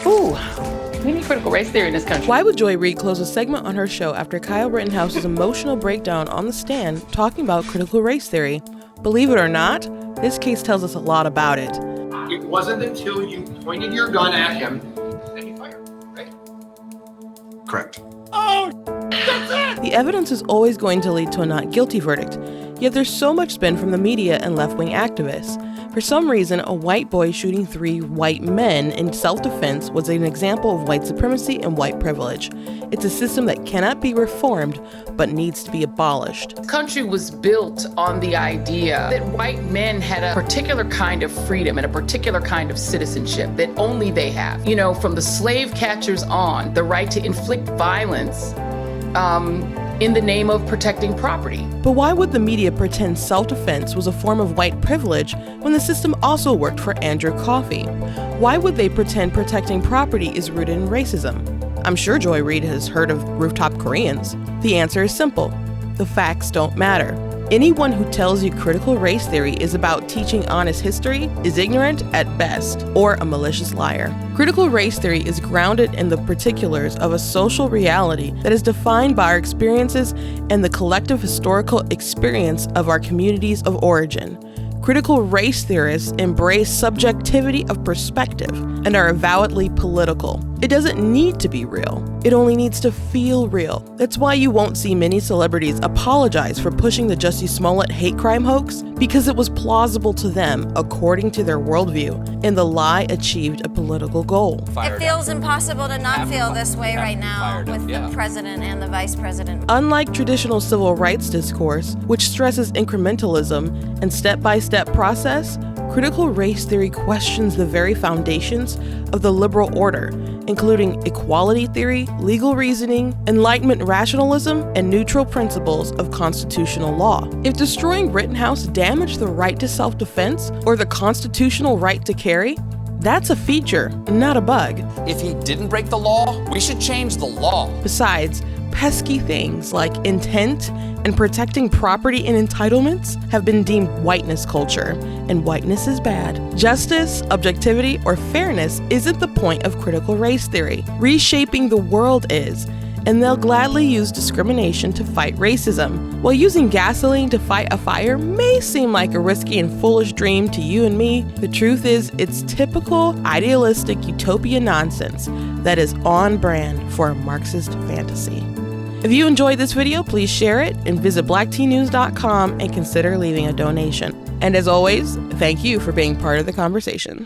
Ooh, we need critical race theory in this country. Why would Joy Reid close a segment on her show after Kyle Rittenhouse's emotional breakdown on the stand talking about critical race theory? Believe it or not, this case tells us a lot about it. It wasn't until you pointed your gun at him that you fired, right? Correct. Oh, that's it! The evidence is always going to lead to a not guilty verdict, yet there's so much spin from the media and left-wing activists. For some reason, a white boy shooting 3 white men in self-defense was an example of white supremacy and white privilege. It's a system that cannot be reformed, but needs to be abolished. This country was built on the idea that white men had a particular kind of freedom and a particular kind of citizenship that only they have. You know, from the slave catchers on, the right to inflict violence in the name of protecting property. But why would the media pretend self-defense was a form of white privilege when the system also worked for Andrew Coffey? Why would they pretend protecting property is rooted in racism? I'm sure Joy Reid has heard of rooftop Koreans. The answer is simple. The facts don't matter. Anyone who tells you critical race theory is about teaching honest history is ignorant at best, or a malicious liar. Critical race theory is grounded in the particulars of a social reality that is defined by our experiences and the collective historical experience of our communities of origin. Critical race theorists embrace subjectivity of perspective and are avowedly political. It doesn't need to be real. It only needs to feel real. That's why you won't see many celebrities apologize for pushing the Jussie Smollett hate crime hoax, because it was plausible to them according to their worldview, and the lie achieved a political goal. It feels impossible to not feel this way right now with the president and the vice president. Unlike traditional civil rights discourse, which stresses incrementalism and step-by-step process, critical race theory questions the very foundations of the liberal order, including equality theory, legal reasoning, Enlightenment rationalism, and neutral principles of constitutional law. If destroying Rittenhouse damaged the right to self-defense or the constitutional right to carry, that's a feature, not a bug. If he didn't break the law, we should change the law. Besides, pesky things like intent and protecting property and entitlements have been deemed whiteness culture, and whiteness is bad. Justice, objectivity, or fairness isn't the point of critical race theory. Reshaping the world is, and they'll gladly use discrimination to fight racism. While using gasoline to fight a fire may seem like a risky and foolish dream to you and me, the truth is it's typical idealistic utopian nonsense that is on brand for a Marxist fantasy. If you enjoyed this video, please share it and visit blacktnews.com and consider leaving a donation. And as always, thank you for being part of the conversation.